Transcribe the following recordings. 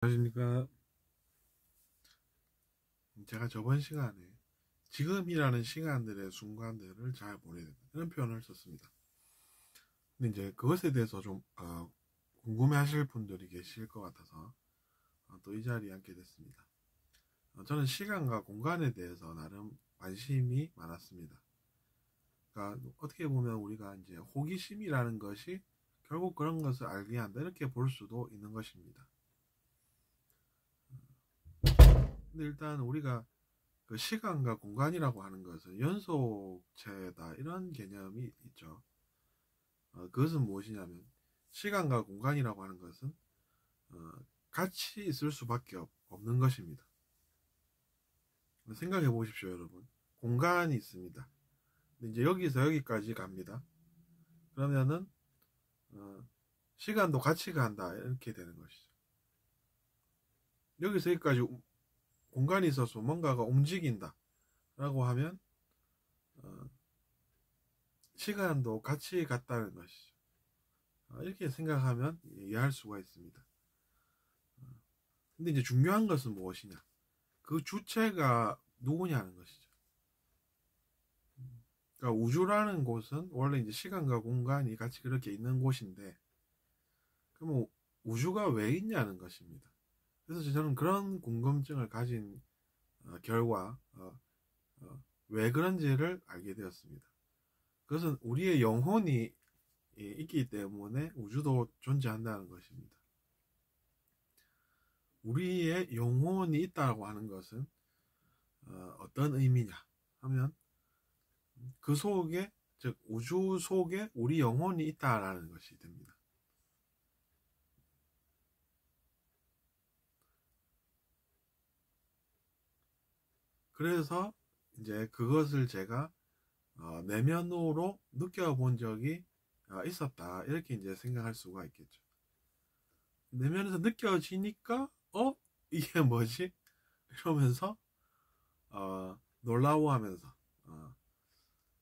안녕하십니까. 제가 저번 시간에 지금이라는 시간들의 순간들을 잘 보내야 된다, 이런 표현을 썼습니다. 근데 이제 그것에 대해서 좀 궁금해 하실 분들이 계실 것 같아서 또 이 자리에 앉게 됐습니다. 저는 시간과 공간에 대해서 나름 관심이 많았습니다. 그러니까 어떻게 보면 우리가 이제 호기심이라는 것이 결국 그런 것을 알게 한다, 이렇게 볼 수도 있는 것입니다. 근데 일단 우리가 그 시간과 공간이라고 하는 것은 연속체다, 이런 개념이 있죠. 그것은 무엇이냐면, 시간과 공간이라고 하는 것은 같이 있을 수밖에 없는 것입니다. 생각해 보십시오, 여러분. 공간이 있습니다. 근데 이제 여기서 여기까지 갑니다. 그러면은 시간도 같이 간다, 이렇게 되는 것이죠. 여기서 여기까지 공간이 있어서 뭔가가 움직인다 라고 하면 시간도 같이 갔다는 것이죠. 이렇게 생각하면 이해할 수가 있습니다. 근데 이제 중요한 것은 무엇이냐, 그 주체가 누구냐는 것이죠. 그러니까 우주라는 곳은 원래 이제 시간과 공간이 같이 그렇게 있는 곳인데, 그럼 우주가 왜 있냐는 것입니다. 그래서 저는 그런 궁금증을 가진 결과 왜 그런지를 알게 되었습니다. 그것은 우리의 영혼이 있기 때문에 우주도 존재한다는 것입니다. 우리의 영혼이 있다고 하는 것은 어떤 의미냐 하면, 그 속에, 즉 우주 속에 우리 영혼이 있다라는 것이 됩니다. 그래서 이제 그것을 제가 내면으로 느껴본 적이 있었다, 이렇게 이제 생각할 수가 있겠죠. 내면에서 느껴지니까 이게 뭐지? 이러면서 놀라워하면서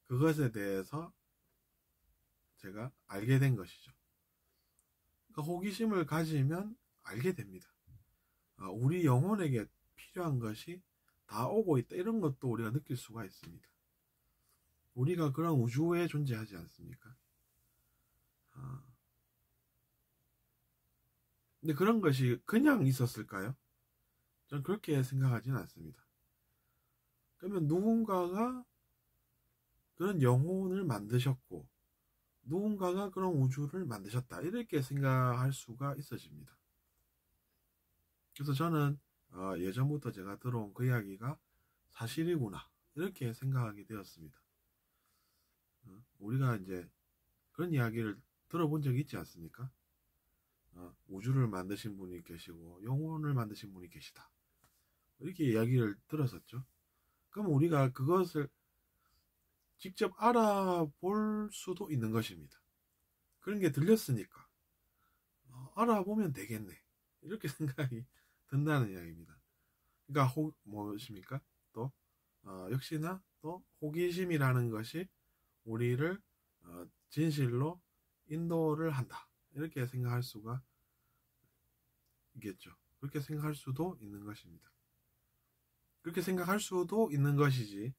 그것에 대해서 제가 알게 된 것이죠. 그러니까 호기심을 가지면 알게 됩니다. 우리 영혼에게 필요한 것이 다 오고 있다, 이런 것도 우리가 느낄 수가 있습니다. 우리가 그런 우주에 존재하지 않습니까? 근데 그런 것이 그냥 있었을까요? 저는 그렇게 생각하지는 않습니다. 그러면 누군가가 그런 영혼을 만드셨고, 누군가가 그런 우주를 만드셨다, 이렇게 생각할 수가 있어집니다. 그래서 저는 예전부터 제가 들어온 그 이야기가 사실이구나, 이렇게 생각하게 되었습니다. 우리가 이제 그런 이야기를 들어본 적이 있지 않습니까? 우주를 만드신 분이 계시고 영혼을 만드신 분이 계시다, 이렇게 이야기를 들었었죠. 그럼 우리가 그것을 직접 알아볼 수도 있는 것입니다. 그런 게 들렸으니까 알아보면 되겠네, 이렇게 생각이 든다는 이야기입니다. 그러니까 무엇입니까? 또 역시나 또 호기심이라는 것이 우리를 진실로 인도를 한다, 이렇게 생각할 수가 있겠죠. 그렇게 생각할 수도 있는 것입니다. 그렇게 생각할 수도 있는 것이지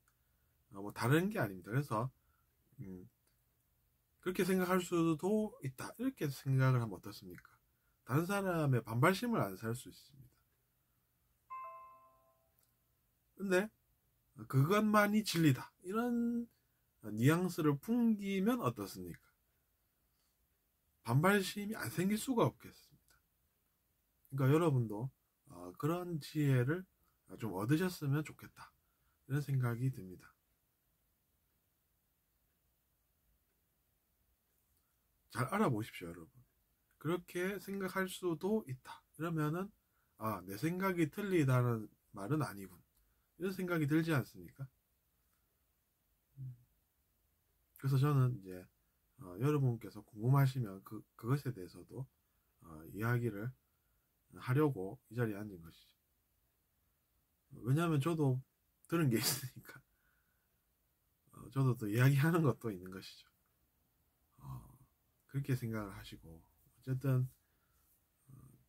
뭐 다른 게 아닙니다. 그래서 그렇게 생각할 수도 있다, 이렇게 생각을 하면 어떻습니까? 다른 사람의 반발심을 안 살 수 있습니다. 근데 그것만이 진리다, 이런 뉘앙스를 풍기면 어떻습니까? 반발심이 안 생길 수가 없겠습니다. 그러니까 여러분도 그런 지혜를 좀 얻으셨으면 좋겠다, 이런 생각이 듭니다. 잘 알아보십시오, 여러분. 그렇게 생각할 수도 있다, 이러면은 내 생각이 틀리다는 말은 아니군, 이런 생각이 들지 않습니까? 그래서 저는 이제 여러분께서 궁금하시면 그것에 대해서도 이야기를 하려고 이 자리에 앉은 것이죠. 왜냐하면 저도 들은 게 있으니까 저도 또 이야기하는 것도 있는 것이죠. 그렇게 생각을 하시고, 어쨌든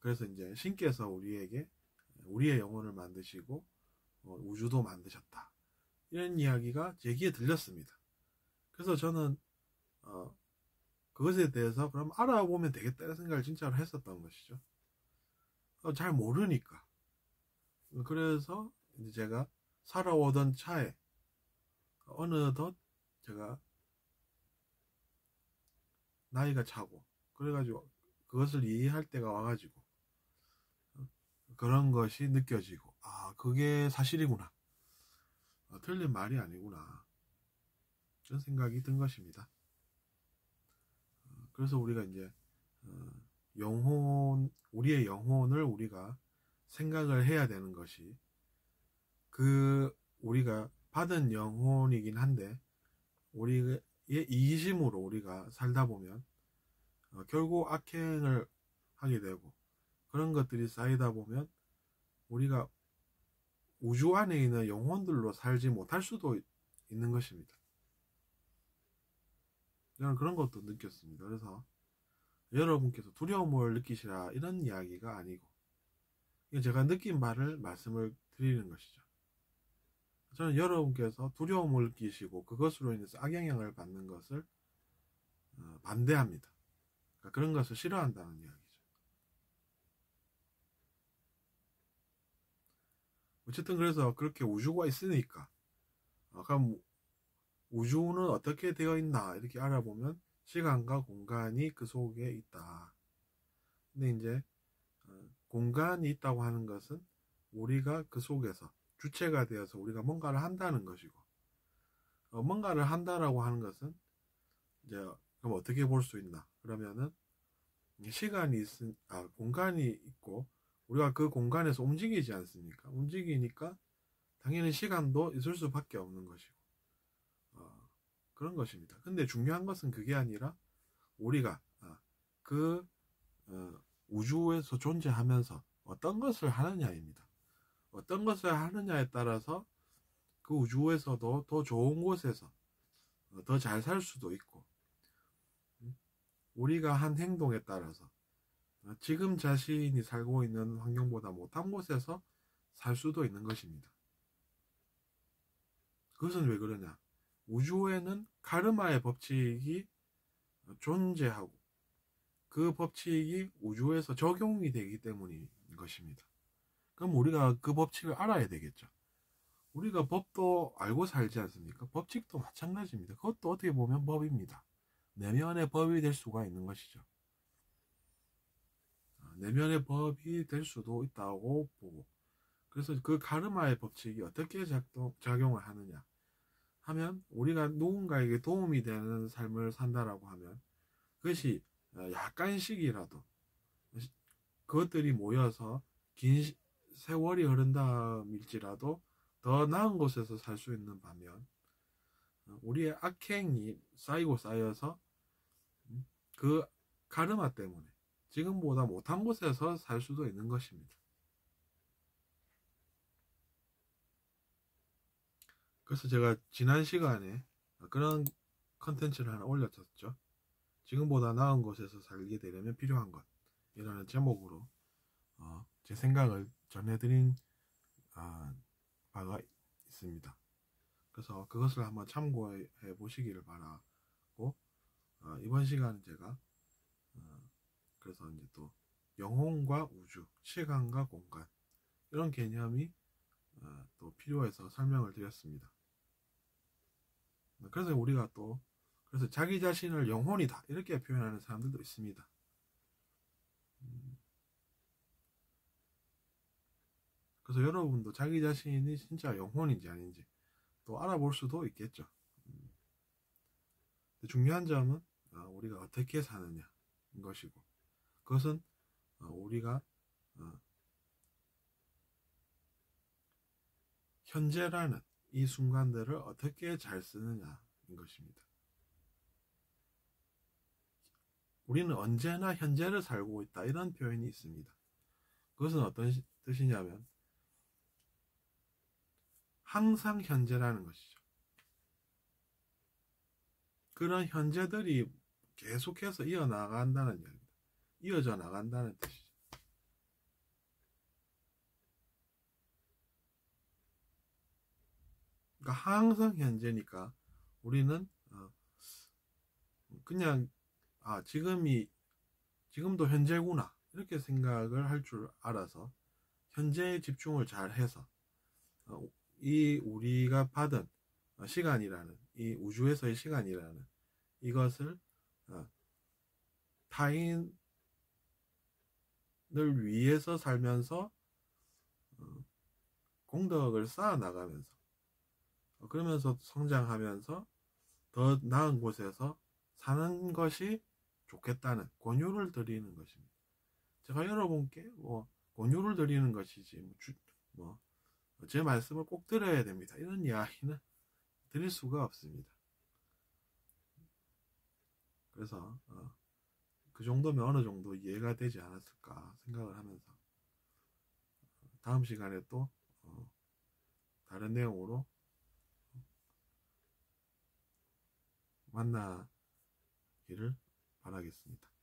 그래서 이제 신께서 우리에게 우리의 영혼을 만드시고 우주도 만드셨다. 이런 이야기가 제 귀에 들렸습니다. 그래서 저는 그것에 대해서 그럼 알아보면 되겠다 이런 생각을 진짜로 했었던 것이죠. 잘 모르니까. 그래서 이제 제가 살아오던 차에 어느덧 제가 나이가 차고 그래가지고 그것을 이해할 때가 와가지고 그런 것이 느껴지고 그게 사실이구나. 틀린 말이 아니구나. 그런 생각이 든 것입니다. 그래서 우리가 이제 우리의 영혼을 우리가 생각을 해야 되는 것이 우리가 받은 영혼이긴 한데 우리의 이기심으로 우리가 살다 보면 결국 악행을 하게 되고 그런 것들이 쌓이다 보면 우리가 우주 안에 있는 영혼들로 살지 못할 수도 있는 것입니다. 저는 그런 것도 느꼈습니다. 그래서 여러분께서 두려움을 느끼시라 이런 이야기가 아니고 제가 느낀 바를 말씀을 드리는 것이죠. 저는 여러분께서 두려움을 느끼시고 그것으로 인해서 악영향을 받는 것을 반대합니다. 그러니까 그런 것을 싫어한다는 이야기죠. 어쨌든 그래서 그렇게 우주가 있으니까 그럼 우주는 어떻게 되어 있나 이렇게 알아보면 시간과 공간이 그 속에 있다. 근데 이제 공간이 있다고 하는 것은 우리가 그 속에서 주체가 되어서 우리가 뭔가를 한다는 것이고 뭔가를 한다라고 하는 것은 이제 그럼 어떻게 볼 수 있나? 그러면은 공간이 있고 우리가 그 공간에서 움직이지 않습니까? 움직이니까 당연히 시간도 있을 수밖에 없는 것이고 그런 것입니다. 근데 중요한 것은 그게 아니라 우리가 우주에서 존재하면서 어떤 것을 하느냐입니다. 어떤 것을 하느냐에 따라서 그 우주에서도 더 좋은 곳에서 더 잘 살 수도 있고 우리가 한 행동에 따라서 지금 자신이 살고 있는 환경보다 못한 곳에서 살 수도 있는 것입니다. 그것은 왜 그러냐? 우주에는 카르마의 법칙이 존재하고 그 법칙이 우주에서 적용이 되기 때문인 것입니다. 그럼 우리가 그 법칙을 알아야 되겠죠. 우리가 법도 알고 살지 않습니까? 법칙도 마찬가지입니다. 그것도 어떻게 보면 법입니다. 내면의 법이 될 수가 있는 것이죠. 내면의 법이 될 수도 있다고 보고 그래서 그 카르마의 법칙이 어떻게 작용을 하느냐 하면 우리가 누군가에게 도움이 되는 삶을 산다라고 하면 그것이 약간씩이라도 그것들이 모여서 긴 세월이 흐른 다음일지라도 더 나은 곳에서 살 수 있는 반면 우리의 악행이 쌓이고 쌓여서 그 카르마 때문에 지금보다 못한 곳에서 살 수도 있는 것입니다. 그래서 제가 지난 시간에 그런 컨텐츠를 하나 올렸었죠. 지금보다 나은 곳에서 살게 되려면 필요한 것 이라는 제목으로 제 생각을 전해드린 바가 있습니다. 그래서 그것을 한번 참고해 보시기를 바라고 이번 시간은 제가 그래서 이제 또 영혼과 우주, 시간과 공간 이런 개념이 또 필요해서 설명을 드렸습니다. 그래서 우리가 또 그래서 자기 자신을 영혼이다 이렇게 표현하는 사람들도 있습니다. 그래서 여러분도 자기 자신이 진짜 영혼인지 아닌지 또 알아볼 수도 있겠죠. 중요한 점은 우리가 어떻게 사느냐인 것이고 그것은 우리가 현재라는 이 순간들을 어떻게 잘 쓰느냐인 것입니다. 우리는 언제나 현재를 살고 있다 이런 표현이 있습니다. 그것은 어떤 뜻이냐면 항상 현재라는 것이죠. 그런 현재들이 계속해서 이어나간다는 이야기입니다. 이어져 나간다는 뜻이죠. 그러니까 항상 현재니까 우리는 그냥 지금도 현재구나 이렇게 생각을 할 줄 알아서 현재에 집중을 잘 해서 이 우리가 받은 시간이라는, 이 우주에서의 시간이라는 이것을 타인을 위해서 살면서 공덕을 쌓아 나가면서 그러면서 성장하면서 더 나은 곳에서 사는 것이 좋겠다는 권유를 드리는 것입니다. 제가 여러분께 권유를 드리는 것이지 제 말씀을 꼭 들어야 됩니다, 이런 이야기는 드릴 수가 없습니다. 그래서 그 정도면 어느 정도 이해가 되지 않았을까 생각을 하면서 다음 시간에 또 다른 내용으로 만나기를 바라겠습니다.